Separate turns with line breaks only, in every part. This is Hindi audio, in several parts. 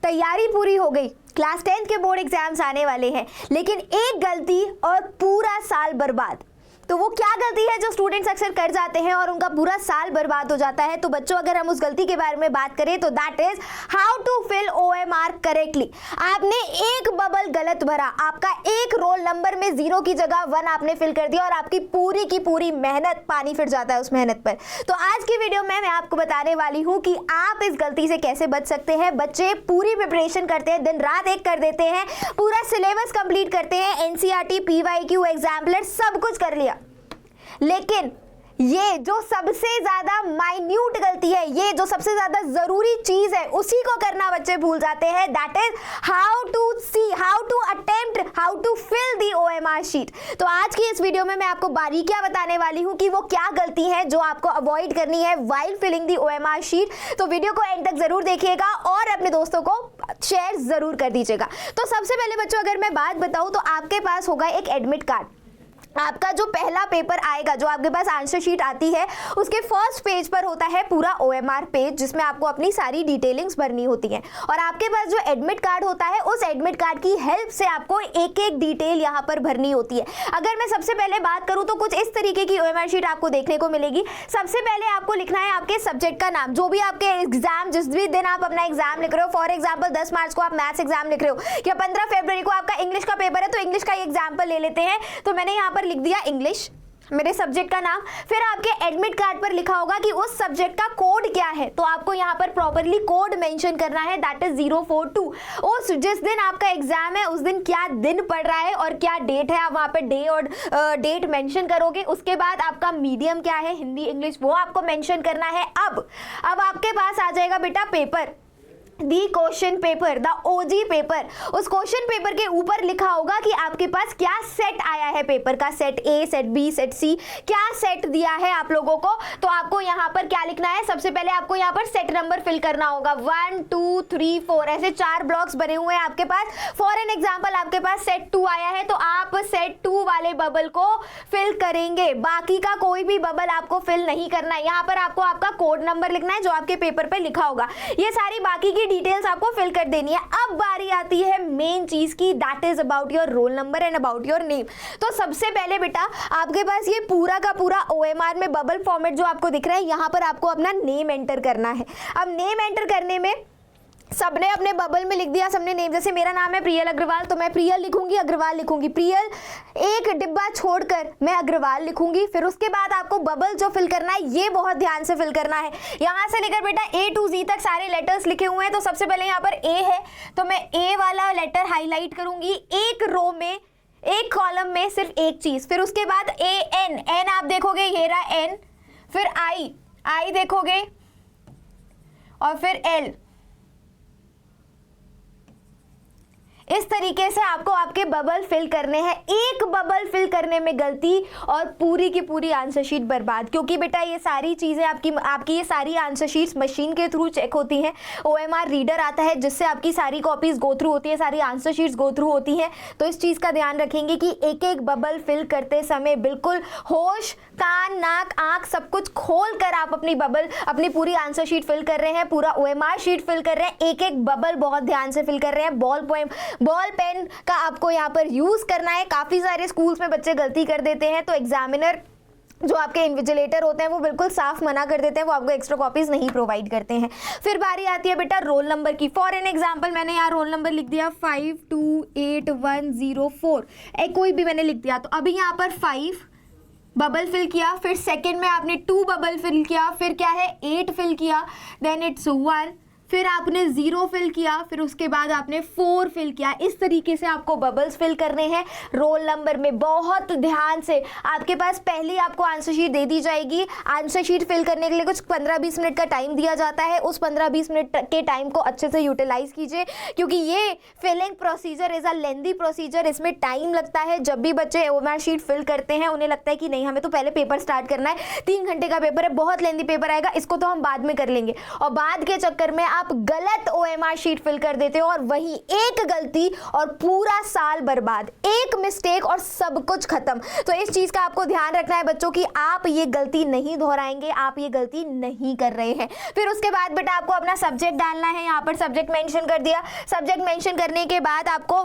तैयारी पूरी हो गई, क्लास 10th के बोर्ड एग्जाम्स आने वाले हैं, लेकिन एक गलती और पूरा साल बर्बाद। तो वो क्या गलती है जो स्टूडेंट्स अक्सर कर जाते हैं और उनका पूरा साल बर्बाद हो जाता है? तो बच्चों, अगर हम उस गलती के बारे में बात करें तो that is how to fill OMR correctly. आपने एक बबल गलत भरा, आपका एक रोल नंबर में 0 की जगह 1 आपने फिल कर दिया और आपकी पूरी की पूरी मेहनत पानी फिर जाता है उस मेहनत पर। तो आज की वीडियो में मैं आपको बताने वाली हूं कि आप इस गलती से कैसे बच सकते हैं। बच्चे पूरी प्रिपरेशन करते हैं, दिन रात एक कर देते हैं, पूरा सिलेबस कंप्लीट करते हैं, NCERT, PYQ, एग्जाम्पलर सब कुछ कर लिया, लेकिन ये जो सबसे ज्यादा माइन्यूट गलती है, ये जो सबसे ज्यादा जरूरी चीज है, उसी को करना बच्चे भूल जाते हैं। That is how to see, how to attempt, how to fill the OMR sheet. तो आज की इस वीडियो में मैं आपको बारीकियां बताने वाली हूं कि वो क्या गलती है जो आपको अवॉइड करनी है व्हाइल फिलिंग दी OMR शीट। तो वीडियो को एंड तक जरूर देखिएगा और अपने दोस्तों को शेयर जरूर कर दीजिएगा। तो सबसे पहले बच्चों, अगर मैं बात बताऊं तो आपके पास होगा एक एडमिट कार्ड। आपका जो पहला पेपर आएगा, जो आपके पास आंसर शीट आती है, उसके फर्स्ट पेज पर होता है पूरा OMR पेज, जिसमें आपको अपनी सारी डिटेलिंग्स भरनी होती हैं। और आपके पास जो एडमिट कार्ड होता है, उस एडमिट कार्ड की हेल्प से आपको एक एक डिटेल यहाँ पर भरनी होती है। अगर मैं सबसे पहले बात करूँ तो कुछ इस तरीके की OMR शीट आपको देखने को मिलेगी। सबसे पहले आपको लिखना है आपके सब्जेक्ट का नाम, जो भी आपके एग्जाम, जिस भी दिन आप अपना एग्जाम लिख रहे हो। फॉर एग्जाम्पल 10 मार्च को आप मैथ्स एग्जाम लिख रहे हो, या 15 फरवरी को आपका इंग्लिश का पेपर है, तो इंग्लिश का एग्जाम्पल ले लेते हैं। तो मैंने यहाँ पर लिख दिया इंग्लिश, मेरे सब्जेक्ट का नाम। फिर आपके एडमिट कार्ड पर लिखा होगा कि उस सब्जेक्ट का कोड क्या है, तो आपको यहाँ पर प्रॉपरली कोड मेंशन करना है, दैट इज 042। उस जिस दिन आपका एग्जाम है उस दिन क्या दिन पड़ रहा है और क्या डेट है, आप वहाँ पे डे और डेट मेंशन करोगे। उसके बाद आपका मीडियम क्या है, हिंदी इंग्लिश, वो आपको मेंशन करना है। अब आपके पास आ जाएगा बेटा paper, the question paper, the OG paper. उस क्वेश्चन पेपर के ऊपर लिखा होगा कि आपके पास क्या सेट आया है, पेपर का set A, set B, set C, क्या सेट दिया है आप लोगों को। तो आपको यहाँ पर क्या लिखना है, सबसे पहले आपको यहाँ पर सेट नंबर फिल करना होगा। 1 2 3 4 ऐसे 4 ब्लॉक्स बने हुए हैं आपके पास। फॉर एन एग्जाम्पल आपके पास सेट 2 आया है, तो आप सेट 2 वाले बबल को फिल करेंगे, बाकी का कोई भी बबल आपको फिल नहीं करना है। यहाँ पर आपको आपका कोड नंबर लिखना है जो आपके पेपर पर लिखा होगा। ये सारी बाकी की डिटेल्स आपको फिल कर देनी है। अब बारी आती है मेन चीज की, that is about your roll number and about your name. तो सबसे पहले बेटा आपके पास ये पूरा का पूरा OMR में बबल फॉर्मेट जो आपको दिख रहा है, यहां पर आपको अपना नेम एंटर करना है। अब नेम एंटर करने में सबने अपने बबल में लिख दिया सबने नेम। जैसे मेरा नाम है प्रियल अग्रवाल, तो मैं प्रियल लिखूंगी, अग्रवाल लिखूंगी। प्रियल एक डिब्बा छोड़कर मैं अग्रवाल लिखूंगी। फिर उसके बाद आपको बबल जो फिल करना है, ये बहुत ध्यान से फिल करना है। यहां से लेकर बेटा A to Z तक सारे लेटर्स लिखे हुए हैं। तो सबसे पहले यहाँ पर A है, तो मैं A वाला लेटर हाईलाइट करूंगी। एक रो में, एक कॉलम में सिर्फ एक चीज। फिर उसके बाद AN, N आप देखोगे ये रहा N। फिर I देखोगे, और फिर L। इस तरीके से आपको आपके बबल फिल करने हैं। एक बबल फिल करने में गलती और पूरी की पूरी आंसर शीट बर्बाद, क्योंकि बेटा ये सारी चीजें आपकी ये सारी आंसर शीट्स मशीन के थ्रू चेक होती हैं। OMR रीडर आता है जिससे आपकी सारी कॉपीज गो थ्रू होती है, सारी आंसर शीट्स गो थ्रू होती हैं। तो इस चीज का ध्यान रखेंगे कि एक एक बबल फिल करते समय बिल्कुल होश, कान, नाक, आंख सब कुछ खोल कर आप अपनी पूरी आंसर शीट फिल कर रहे हैं, पूरा OMR शीट फिल कर रहे हैं। एक एक बबल बहुत ध्यान से फिल कर रहे हैं। बॉल पेन का आपको यहाँ पर यूज करना है। काफी सारे स्कूल्स में बच्चे गलती कर देते हैं, तो एग्जामिनर जो आपके इन्विजिलेटर होते हैं वो बिल्कुल साफ मना कर देते हैं, वो आपको एक्स्ट्रा कॉपीज नहीं प्रोवाइड करते हैं। फिर बारी आती है बेटा रोल नंबर की। फॉर एन एग्जांपल मैंने यहाँ रोल नंबर लिख दिया 528104, कोई भी मैंने लिख दिया। तो अभी यहाँ पर 5 बबल फिल किया, फिर सेकंड में आपने 2 बबल फिल किया, फिर क्या है 8 फिल किया, देन इट्स 1, फिर आपने 0 फिल किया, फिर उसके बाद आपने 4 फिल किया। इस तरीके से आपको बबल्स फिल करने हैं रोल नंबर में। बहुत ध्यान से, आपके पास पहले आपको आंसर शीट दे दी जाएगी। आंसर शीट फिल करने के लिए कुछ 15-20 मिनट का टाइम दिया जाता है। उस 15-20 मिनट के टाइम को अच्छे से यूटिलाइज कीजिए, क्योंकि ये filling procedure is a lengthy procedure, इसमें टाइम लगता है। जब भी बच्चे OMR शीट फिल करते हैं उन्हें लगता है कि नहीं, हमें तो पहले पेपर स्टार्ट करना है, 3 घंटे का पेपर है, बहुत लेंदी पेपर आएगा, इसको तो हम बाद में कर लेंगे। और बाद के चक्कर में आप आप गलत OMR शीट फिल कर देते हो और वही एक गलती और पूरा साल बर्बाद, एक मिस्टेक और सब कुछ खत्म। तो इस चीज का आपको ध्यान रखना है बच्चों की आप ये गलती नहीं दोहराएंगे, आप ये गलती नहीं कर रहे हैं। फिर उसके बाद बेटा आपको अपना सब्जेक्ट डालना है, यहाँ पर सब्जेक्ट मेंशन कर दिया। सब्जेक्ट मेंशन करने के बाद आपको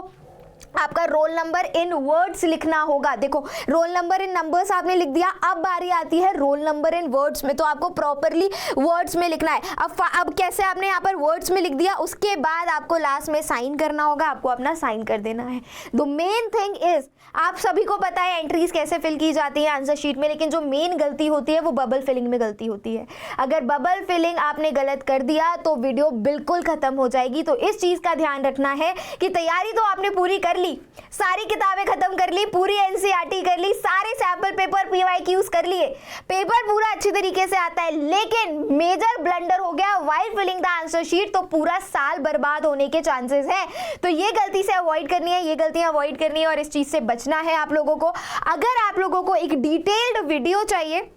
आपका रोल नंबर इन वर्ड्स लिखना होगा। देखो रोल नंबर इन नंबर्स आपने लिख दिया, अब बारी आती है रोल नंबर इन वर्ड्स में, तो आपको प्रॉपरली वर्ड्स में लिखना है। अब कैसे आपने यहाँ पर वर्ड्स में लिख दिया, उसके बाद आपको लास्ट में साइन करना होगा, आपको अपना साइन कर देना है। द मेन थिंग इज आप सभी को पता है एंट्रीज कैसे फिल की जाती है आंसर शीट में, लेकिन जो मेन गलती होती है वो बबल फिलिंग में गलती होती है। अगर बबल फिलिंग आपने गलत कर दिया तो वीडियो बिल्कुल खत्म हो जाएगी। तो इस चीज का ध्यान रखना है कि तैयारी तो आपने पूरी कर ली, सारी किताबें खत्म कर ली, पूरी एनसीईआरटी कर ली, सारे सैंपल पेपर PYQs कर लिए, पेपर पूरा अच्छी तरीके से आता है, लेकिन मेजर ब्लंडर हो गया while filling the answer sheet, तो पूरा साल बर्बाद होने के चांसेस हैं। तो ये गलती से अवॉइड करनी है, ये गलतियां अवॉइड करनी है और इस चीज से बचना है आप लोगों को। अगर आप लोगों को एक डिटेल्ड वीडियो चाहिए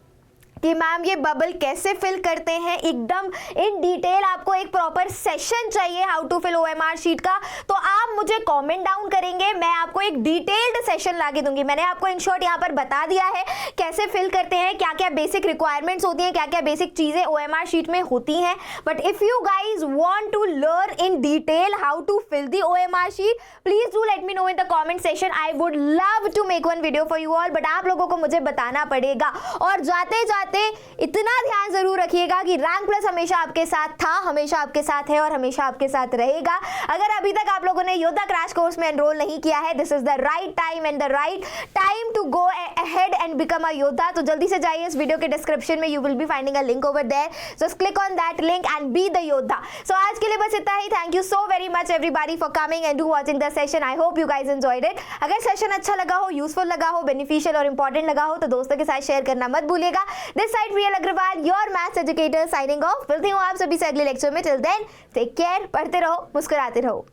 कि मैम ये बबल कैसे फिल करते हैं, एकदम इन डिटेल आपको एक प्रॉपर सेशन चाहिए how to fill OMR sheet का, तो आप मुझे कमेंट डाउन करेंगे, मैं आपको एक डिटेल्ड सेशन लाके दूंगी। मैंने आपको इन शॉर्ट यहाँ पर बता दिया है कैसे फिल करते हैं, क्या क्या बेसिक रिक्वायरमेंट्स होती हैं, क्या क्या बेसिक चीजें OMR शीट में होती हैं। But if you guys want to learn in detail how to fill the OMR sheet, please do let me know in the comment section. I would love to make one video for you all, but आप लोगों को मुझे बताना पड़ेगा। और जाते जाते इतना ध्यान जरूर रखिएगा कि रैंक प्लस हमेशा आपके साथ था, हमेशा आपके साथ है और हमेशा आपके साथ रहेगा। अगर अभी तक आप लोगों ने योद्धा क्रैश कोर्स में एनरोल नहीं किया है, this is the right time and the right time to go ahead and become a योद्धा। तो जल्दी से जाइए, इस वीडियो के डिस्क्रिप्शन में you will be finding a link over there, just click on that link and be the योद्धा। सो आज के लिए बस इतना ही। Thank you so very much everybody for coming and do watching the session. I hope you guys enjoyed it. अगर सेशन अच्छा लगा हो, यूजफुल लगा हो, बेनिफिशियल और इंपॉर्टेंट लगा हो तो दोस्तों के साथ शेयर करना मत भूलिएगा। This side Priyal Agarwal, your maths educator, signing off. मिलती हूँ आप सभी से अगले लेक्चर में। टिल देन टेक केयर, पढ़ते रहो, मुस्कुराते रहो।